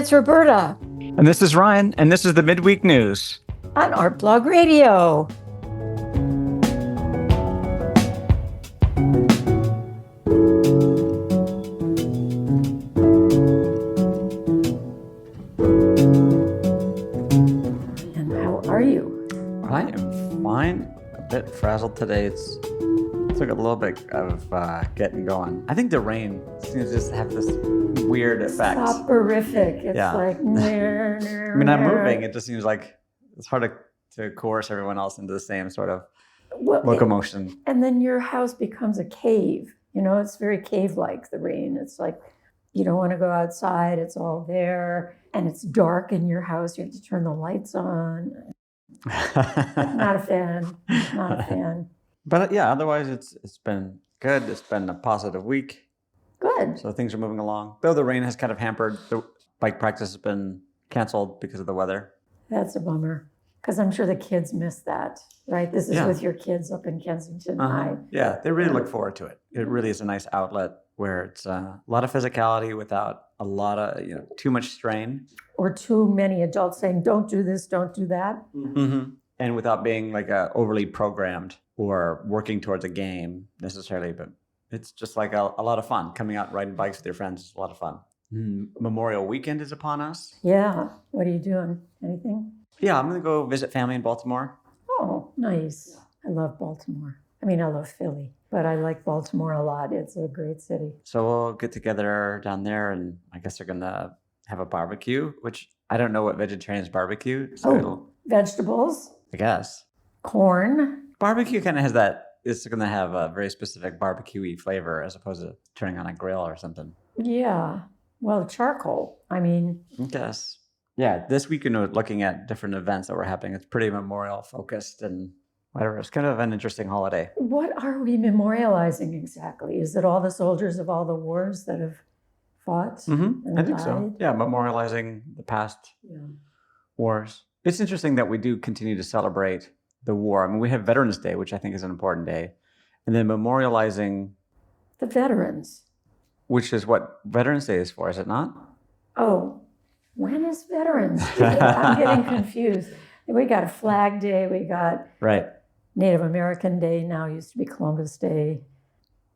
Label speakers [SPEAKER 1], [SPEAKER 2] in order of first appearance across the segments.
[SPEAKER 1] it's Roberta.
[SPEAKER 2] And this is Ryan, and this is the Midweek News
[SPEAKER 1] On Artblog Radio. And how are you?
[SPEAKER 2] I am fine. A bit frazzled today. It took a little bit of getting going. I think the rain seems to just have this weird effect.
[SPEAKER 1] Soporific. It's like...
[SPEAKER 2] I mean, I'm moving. It just seems like it's hard to coerce everyone else into the same sort of locomotion.
[SPEAKER 1] And then your house becomes a cave. You know, it's very cave-like, the rain. It's like you don't want to go outside. It's all there. And it's dark in your house. You have to turn the lights on. Not a fan. Not a fan.
[SPEAKER 2] But yeah, otherwise it's been good. It's been a positive week.
[SPEAKER 1] Good.
[SPEAKER 2] So things are moving along. Though the rain has kind of hampered, the bike practice has been canceled because of the weather.
[SPEAKER 1] That's a bummer. Because I'm sure the kids miss that, right? This is with your kids up in Kensington High.
[SPEAKER 2] Yeah, they really look forward to it. It really is a nice outlet where it's a lot of physicality without a lot of, too much strain.
[SPEAKER 1] Or too many adults saying, don't do this, don't do that.
[SPEAKER 2] Mm-hmm. And without being like overly programmed or working towards a game necessarily, but it's just like a lot of fun. Coming out riding bikes with your friends is a lot of fun. Memorial weekend is upon us.
[SPEAKER 1] Yeah. What are you doing? Anything?
[SPEAKER 2] Yeah, I'm going to go visit family in Baltimore.
[SPEAKER 1] Oh, nice. I love Baltimore. I mean, I love Philly, but I like Baltimore a lot. It's a great city.
[SPEAKER 2] So we'll get together down there, and I guess they're going to have a barbecue, which I don't know what vegetarians barbecue. So
[SPEAKER 1] vegetables.
[SPEAKER 2] I guess.
[SPEAKER 1] Corn.
[SPEAKER 2] Barbecue kind of has that, it's going to have a very specific barbecue-y flavor as opposed to turning on a grill or something.
[SPEAKER 1] Yeah. Well, charcoal. I mean.
[SPEAKER 2] I guess. Yeah, this week, looking at different events that were happening, it's pretty memorial focused and whatever. It's kind of an interesting holiday.
[SPEAKER 1] What are we memorializing exactly? Is it all the soldiers of all the wars that have fought?
[SPEAKER 2] I think so. Yeah, memorializing the past wars. It's interesting that we do continue to celebrate the war. I mean, we have Veterans Day, which I think is an important day, and then memorializing
[SPEAKER 1] the veterans,
[SPEAKER 2] which is what Veterans Day is for, is it not?
[SPEAKER 1] Oh. When is Veterans Day? I'm getting confused. We got a Flag Day. We got Native American Day. Now used to be Columbus Day,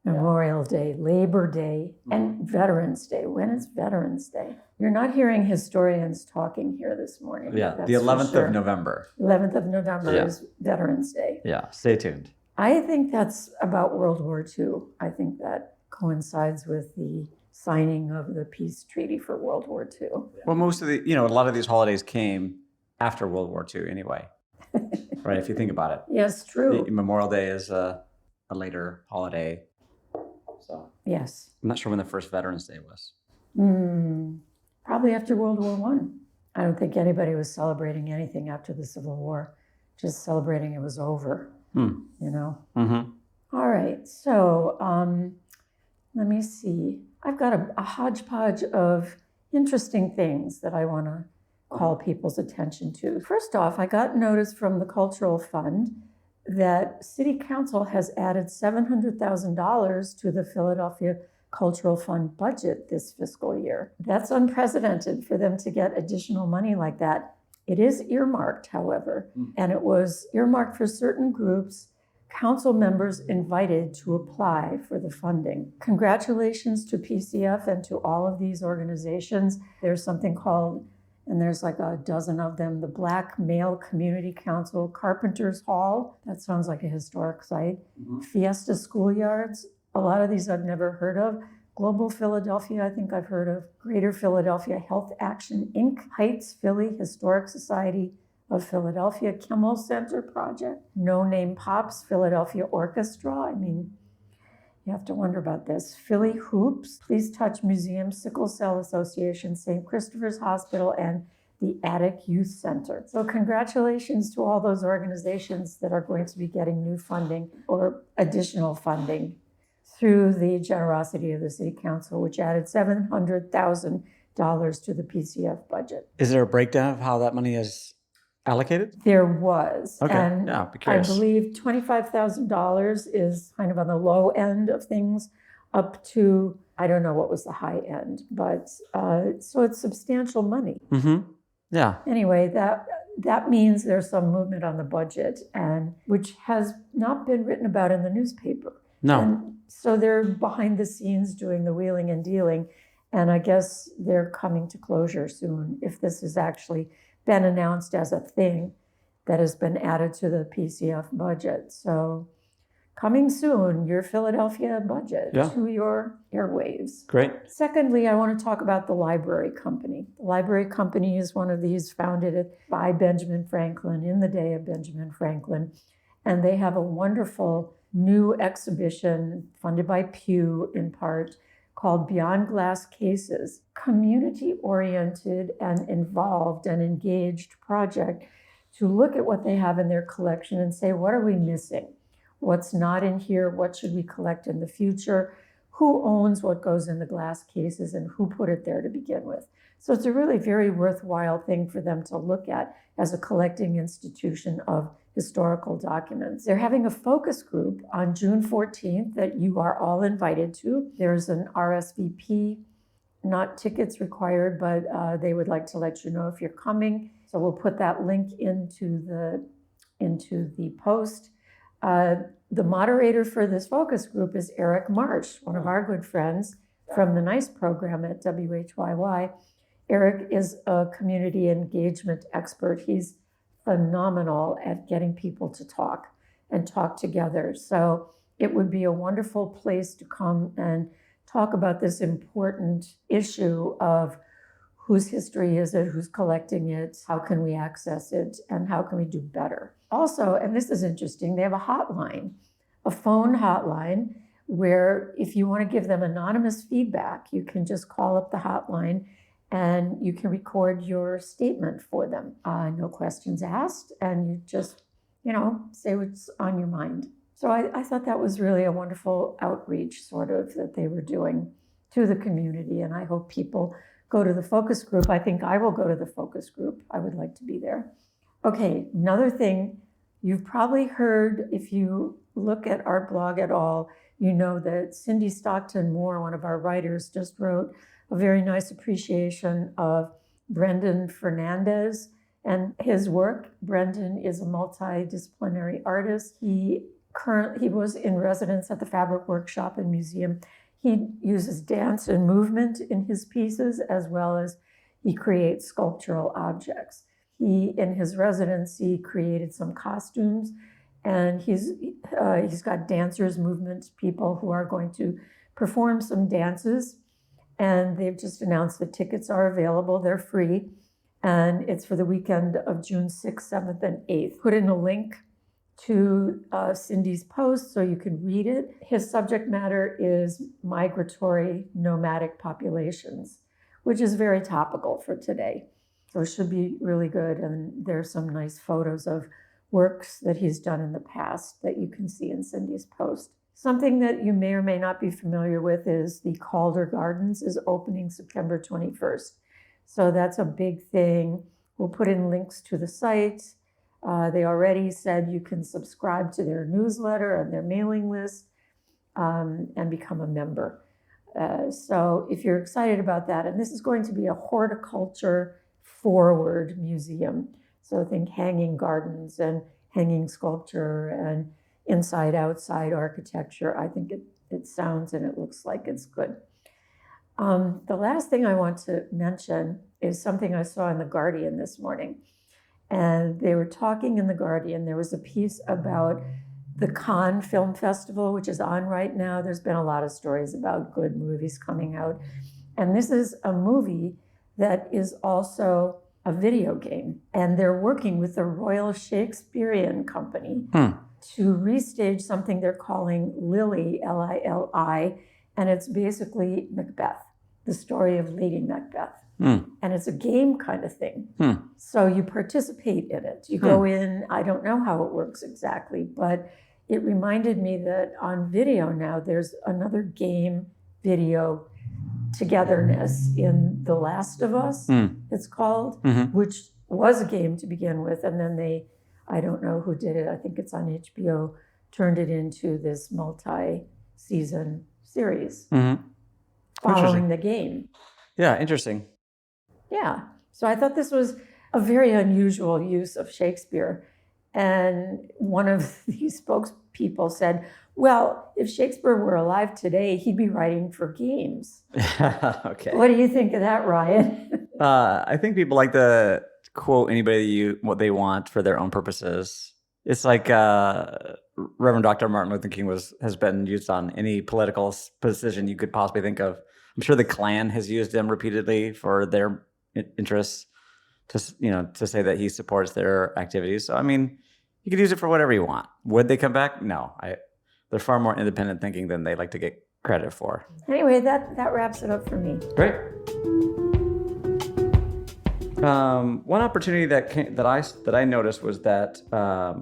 [SPEAKER 1] Memorial Day, Labor Day, and Veterans Day. When is Veterans Day? You're not hearing historians talking here this morning.
[SPEAKER 2] Yeah, the 11th of November.
[SPEAKER 1] 11th of November is Veterans Day.
[SPEAKER 2] Yeah, stay tuned.
[SPEAKER 1] I think that's about World War II. I think that coincides with the signing of the peace treaty for World War II.
[SPEAKER 2] Well, most of the, a lot of these holidays came after World War II anyway, right? If you think about it.
[SPEAKER 1] Yes, true.
[SPEAKER 2] Memorial Day is a later holiday. So
[SPEAKER 1] yes.
[SPEAKER 2] I'm not sure when the first Veterans Day was.
[SPEAKER 1] Probably after World War I. I don't think anybody was celebrating anything after the Civil War, just celebrating it was over, All right, so let me see. I've got a hodgepodge of interesting things that I want to call people's attention to. First off, I got notice from the Cultural Fund that City Council has added $700,000 to the Philadelphia Cultural Fund budget this fiscal year. That's unprecedented for them to get additional money like that. It is earmarked, however, and it was earmarked for certain groups. Council members invited to apply for the funding. Congratulations to PCF and to all of these organizations. There's something called, and there's like a dozen of them, the Black Male Community Council, Carpenters Hall. That sounds like a historic site. Fiesta Schoolyards. A lot of these I've never heard of. Global Philadelphia, I think I've heard of. Greater Philadelphia Health Action, Inc. Heights Philly Historic Society of Philadelphia, Kimmel Center Project, No Name Pops, Philadelphia Orchestra. I mean, you have to wonder about this. Philly Hoops, Please Touch Museum, Sickle Cell Association, St. Christopher's Hospital, and the Attic Youth Center. So congratulations to all those organizations that are going to be getting new funding or additional funding through the generosity of the City Council, which added $700,000 to the PCF budget.
[SPEAKER 2] Is there a breakdown of how that money is allocated?
[SPEAKER 1] There was.
[SPEAKER 2] Okay.
[SPEAKER 1] And
[SPEAKER 2] yeah, I'd be curious.
[SPEAKER 1] I believe $25,000 is kind of on the low end of things. up to, I don't know what was the high end, but so it's substantial money.
[SPEAKER 2] Mm-hmm. Yeah.
[SPEAKER 1] Anyway, that means there's some movement on the budget, and which has not been written about in the newspaper.
[SPEAKER 2] No.
[SPEAKER 1] And so they're behind the scenes doing the wheeling and dealing, and I guess they're coming to closure soon if this has actually been announced as a thing that has been added to the PCF budget. So coming soon, your Philadelphia budget to your airwaves.
[SPEAKER 2] Great.
[SPEAKER 1] Secondly, I want to talk about the Library Company. The Library Company is one of these founded by Benjamin Franklin in the day of Benjamin Franklin. And they have a wonderful new exhibition funded by Pew in part called Beyond Glass Cases, community-oriented and involved and engaged project to look at what they have in their collection and say, what are we missing? What's not in here? What should we collect in the future? Who owns what goes in the glass cases and who put it there to begin with? So it's a really very worthwhile thing for them to look at as a collecting institution of historical documents. They're having a focus group on June 14th that you are all invited to. There's an RSVP, not tickets required, but they would like to let you know if you're coming. So we'll put that link into the post. The moderator for this focus group is Eric Marsh, one of our good friends from the NICE program at WHYY. Eric is a community engagement expert. He's phenomenal at getting people to talk and talk together. So it would be a wonderful place to come and talk about this important issue of whose history is it, who's collecting it, how can we access it, and how can we do better. Also, and this is interesting, they have a hotline, a phone hotline, where if you want to give them anonymous feedback, you can just call up the hotline and you can record your statement for them. No questions asked, and you just, say what's on your mind. So I thought that was really a wonderful outreach sort of that they were doing to the community, and I hope people go to the focus group. I think I will go to the focus group. I would like to be there. Okay, another thing you've probably heard, if you look at Artblog at all, you know that Cindy Stockton Moore, one of our writers, just wrote a very nice appreciation of Brendan Fernandes and his work. Brendan is a multidisciplinary artist. He was in residence at the Fabric Workshop and Museum. He uses dance and movement in his pieces, as well as he creates sculptural objects. He, in his residency, created some costumes, and he's got dancers, movement people who are going to perform some dances. And they've just announced the tickets are available. They're free. And it's for the weekend of June 6th, 7th, and 8th. Put in a link to Cindy's post so you can read it. His subject matter is migratory nomadic populations, which is very topical for today. So it should be really good. And there's some nice photos of works that he's done in the past that you can see in Cindy's post. Something that you may or may not be familiar with is the Calder Gardens is opening September 21st. So that's a big thing. We'll put in links to the site. They already said you can subscribe to their newsletter and their mailing list and become a member. So if you're excited about that, and this is going to be a horticulture forward museum. So think hanging gardens and hanging sculpture and inside outside architecture. I think it sounds and it looks like it's good. The last thing I want to mention is something I saw in The Guardian this morning. And they were talking in The Guardian. There was a piece about the Cannes Film Festival, which is on right now. There's been a lot of stories about good movies coming out. And this is a movie that is also a video game. And they're working with the Royal Shakespearean Company to restage something they're calling Lili, L-I-L-I. And it's basically Macbeth, the story of Lady Macbeth. And it's a game kind of thing. So you participate in it. You go in, I don't know how it works exactly, but it reminded me that on video now, there's another game video togetherness in The Last of Us, it's called, which was a game to begin with. And then I don't know who did it, I think it's on HBO, turned it into this multi-season series
[SPEAKER 2] Mm-hmm.
[SPEAKER 1] following the game.
[SPEAKER 2] Yeah, interesting.
[SPEAKER 1] Yeah. So I thought this was a very unusual use of Shakespeare. And one of these spokespeople said, well, if Shakespeare were alive today, he'd be writing for games.
[SPEAKER 2] Okay.
[SPEAKER 1] What do you think of that, Ryan?
[SPEAKER 2] I think people like to quote anybody what they want for their own purposes. It's like Reverend Dr. Martin Luther King has been used on any political position you could possibly think of. I'm sure the Klan has used him repeatedly for their interests to say that he supports their activities. So I mean, you could use it for whatever you want. Would they come back? No. They're far more independent thinking than they like to get credit for.
[SPEAKER 1] Anyway, that wraps it up for me.
[SPEAKER 2] Great. One opportunity that I noticed was that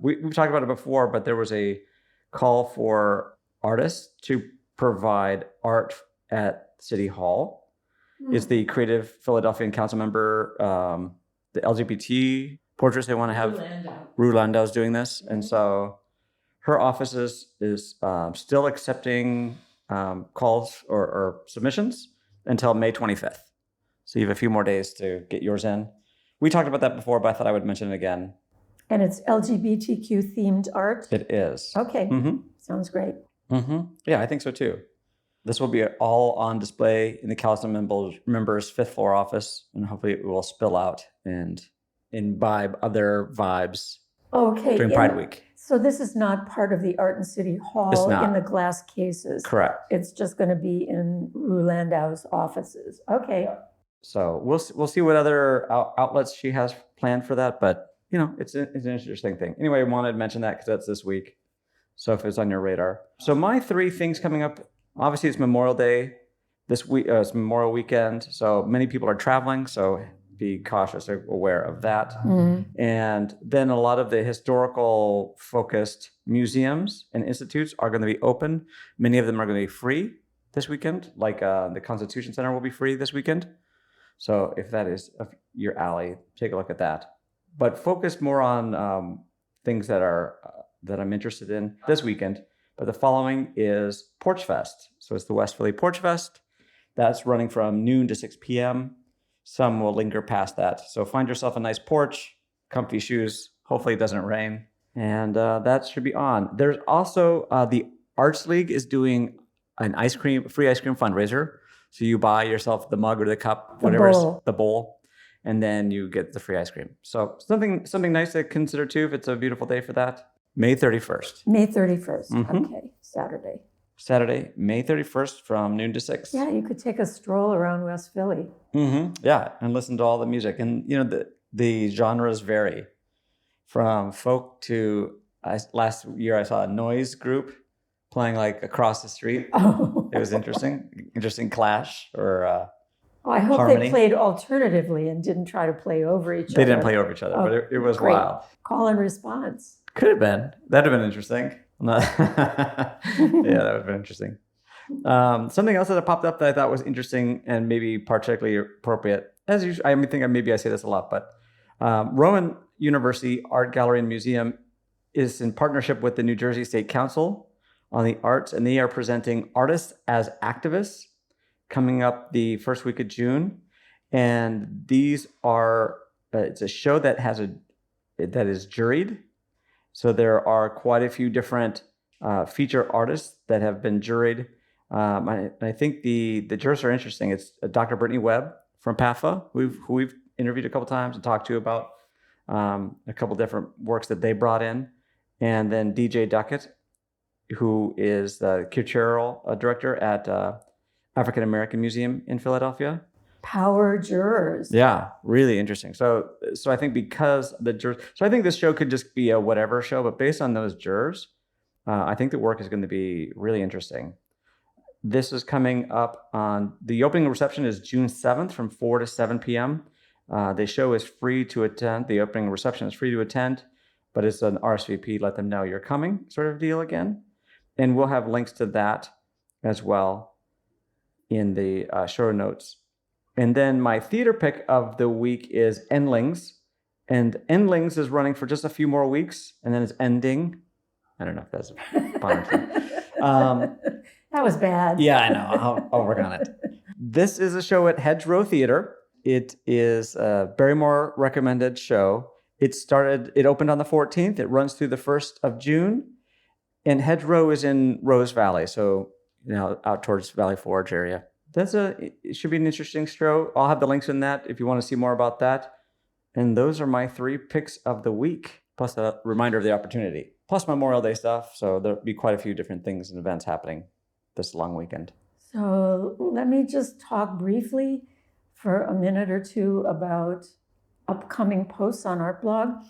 [SPEAKER 2] we've talked about it before, but there was a call for artists to provide art at City Hall. It's the Creative Philadelphian Council member, the LGBT portraits they want to have. Rue Landau's doing this, and so her office is still accepting calls or submissions until May 25th. So you have a few more days to get yours in. We talked about that before, but I thought I would mention it again.
[SPEAKER 1] And it's LGBTQ themed art?
[SPEAKER 2] It is.
[SPEAKER 1] Okay. Mm-hmm. Sounds great.
[SPEAKER 2] Mm-hmm. Yeah, I think so too. This will be all on display in the Council members' fifth floor office, and hopefully it will spill out and imbibe other vibes during Pride Week.
[SPEAKER 1] So this is not part of the Art in City Hall in the glass cases.
[SPEAKER 2] Correct.
[SPEAKER 1] It's just going to be in Rue Landau's offices. Okay.
[SPEAKER 2] So we'll see what other outlets she has planned for that, but it's an interesting thing. Anyway, I wanted to mention that because that's this week. So if it's on your radar. So my 3 things coming up, obviously it's Memorial Day this week. It's Memorial Weekend, so many people are traveling. So be cautious, aware of that. Mm-hmm. And then a lot of the historical focused museums and institutes are going to be open. Many of them are going to be free this weekend, like the Constitution Center will be free this weekend. So if that is your alley, take a look at that. But focus more on things that I'm interested in this weekend. But the following is Porchfest. So it's the West Philly Porchfest. That's running from noon to 6 p.m. Some will linger past that. So find yourself a nice porch, comfy shoes. Hopefully it doesn't rain. And that should be on. There's also the Arts League is doing an free ice cream fundraiser. So you buy yourself the mug or the cup, the bowl, and then you get the free ice cream. So something nice to consider too if it's a beautiful day for that. May 31st.
[SPEAKER 1] May 31st. Mm-hmm. Okay,
[SPEAKER 2] Saturday, May 31st from noon to 6.
[SPEAKER 1] Yeah, you could take a stroll around West Philly.
[SPEAKER 2] Mm-hmm. Yeah, and listen to all the music. And the genres vary from folk to last year I saw a noise group playing like across the street. Oh. It was interesting clash or
[SPEAKER 1] I hope
[SPEAKER 2] harmony.
[SPEAKER 1] They played alternatively and didn't try to play over each other.
[SPEAKER 2] They didn't play over each other, but it was
[SPEAKER 1] great.
[SPEAKER 2] Wild.
[SPEAKER 1] Call and response.
[SPEAKER 2] Could have been. That'd have been interesting. Yeah, that would have been interesting. Something else that popped up that I thought was interesting and maybe particularly appropriate, as usual, I think maybe I say this a lot, but Rowan University Art Gallery and Museum is in partnership with the New Jersey State Council on the Arts, and they are presenting Artists as Activists coming up the first week of June. And these are, it's a show that is juried. So there are quite a few different feature artists that have been juried. I think the jurors are interesting. It's Dr. Brittany Webb from PAFA, who we've interviewed a couple times and talked to about a couple different works that they brought in. And then DJ Duckett, who is the curatorial director at African American Museum in Philadelphia.
[SPEAKER 1] Power jurors.
[SPEAKER 2] Yeah, really interesting. So I think because the jurors, I think this show could just be a whatever show, but based on those jurors, I think the work is going to be really interesting. This is coming up on, the opening reception is June 7th from 4 to 7 p.m. The show is free to attend. The opening reception is free to attend, but it's an RSVP, let them know you're coming sort of deal again. And we'll have links to that as well in the show notes. And then my theater pick of the week is Endlings. And Endlings is running for just a few more weeks, and then it's ending. I don't know if that's a pun.
[SPEAKER 1] That was bad.
[SPEAKER 2] Yeah, I know. I'll work on it. This is a show at Hedgerow Theater. It is a Barrymore recommended show. It opened on the 14th. It runs through the 1st of June. And Hedgerow is in Rose Valley, so out towards Valley Forge area. It should be an interesting show. I'll have the links in that if you want to see more about that. And those are my 3 picks of the week, plus a reminder of the opportunity, plus Memorial Day stuff. So there'll be quite a few different things and events happening this long weekend.
[SPEAKER 1] So let me just talk briefly for a minute or two about upcoming posts on Artblog.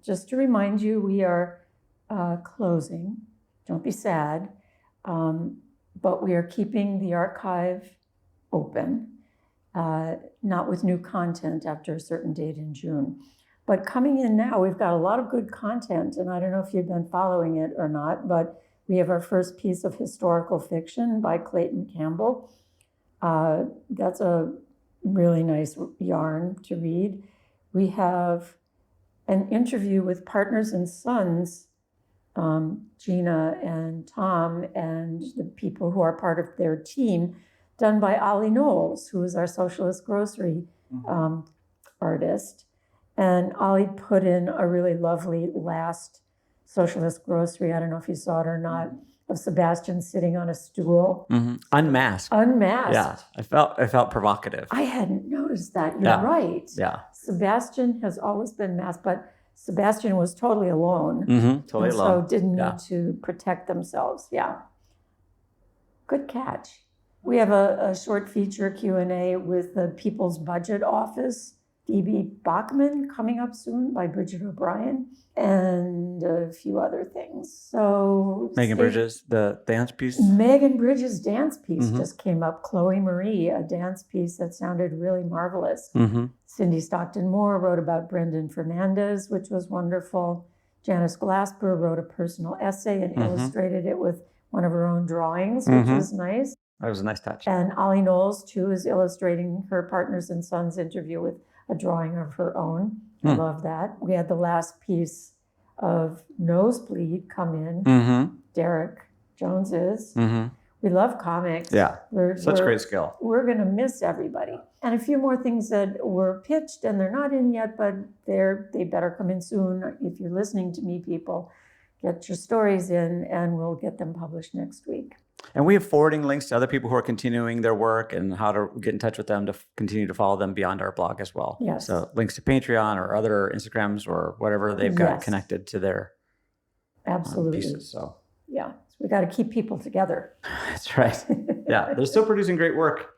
[SPEAKER 1] Just to remind you, we are closing. Don't be sad. But we are keeping the archive open, not with new content after a certain date in June. But coming in now, we've got a lot of good content, and I don't know if you've been following it or not, but we have our first piece of historical fiction by Clayton Campbell. That's a really nice yarn to read. We have an interview with Partners and Sons, Gina and Tom and the people who are part of their team, done by Ollie Knowles, who is our Socialist Grocery artist. And Ollie put in a really lovely last Socialist Grocery, I don't know if you saw it or not, of Sebastian sitting on a stool.
[SPEAKER 2] Mm-hmm. Unmasked. Yeah, I felt provocative.
[SPEAKER 1] I hadn't noticed that. You're right.
[SPEAKER 2] Yeah.
[SPEAKER 1] Sebastian has always been masked, but Sebastian was totally alone.
[SPEAKER 2] Mm-hmm. Totally alone.
[SPEAKER 1] So didn't need to protect themselves. Yeah. Good catch. We have a short feature Q&A with the People's Budget Office, Phoebe Bachman, coming up soon by Bridget O'Brien, and a few other things. So
[SPEAKER 2] Megan Bridges, the dance piece.
[SPEAKER 1] Megan Bridges' dance piece just came up. Chloe Marie, a dance piece that sounded really marvelous.
[SPEAKER 2] Mm-hmm.
[SPEAKER 1] Cindy Stockton Moore wrote about Brendan Fernandes, which was wonderful. Janice Glasper wrote a personal essay and illustrated it with one of her own drawings, which was nice.
[SPEAKER 2] That was a nice touch.
[SPEAKER 1] And Ollie Knowles, too, is illustrating her Partners and Sons interview with a drawing of her own. I love that. We had the last piece of Nosebleed come in. Derek Jones is. We love comics.
[SPEAKER 2] Yeah, such great skill.
[SPEAKER 1] We're going to miss everybody. And a few more things that were pitched, and they're not in yet, but they better come in soon. If you're listening to me, people, get your stories in, and we'll get them published next week.
[SPEAKER 2] And we have forwarding links to other people who are continuing their work and how to get in touch with them to continue to follow them beyond our blog as well.
[SPEAKER 1] Yes.
[SPEAKER 2] So links to Patreon or other Instagrams or whatever they've got connected to their pieces. So
[SPEAKER 1] yeah, we got to keep people together.
[SPEAKER 2] That's right. Yeah, they're still producing great work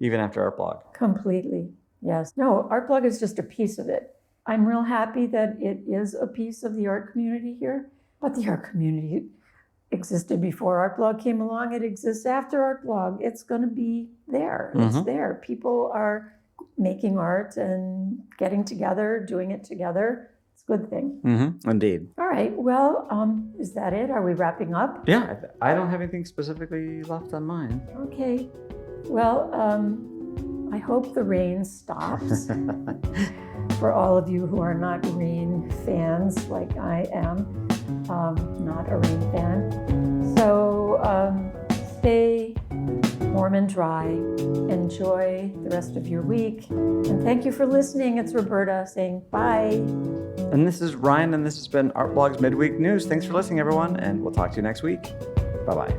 [SPEAKER 2] even after Artblog.
[SPEAKER 1] Completely. Yes. No, Artblog is just a piece of it. I'm real happy that it is a piece of the art community here, but the art community existed before Artblog came along. It exists after Artblog. It's going to be there. It's there. People are making art and getting together, doing it together. It's a good thing.
[SPEAKER 2] Indeed.
[SPEAKER 1] All right. Well, is that it? Are we wrapping up?
[SPEAKER 2] Yeah. I don't have anything specifically left on mine.
[SPEAKER 1] Okay. Well, I hope the rain stops. For all of you who are not rain fans like I am. Not a rain fan. So stay warm and dry. Enjoy the rest of your week. And thank you for listening. It's Roberta saying bye.
[SPEAKER 2] And this is Ryan, and this has been Artblog's Midweek News. Thanks for listening, everyone, and we'll talk to you next week. Bye-bye.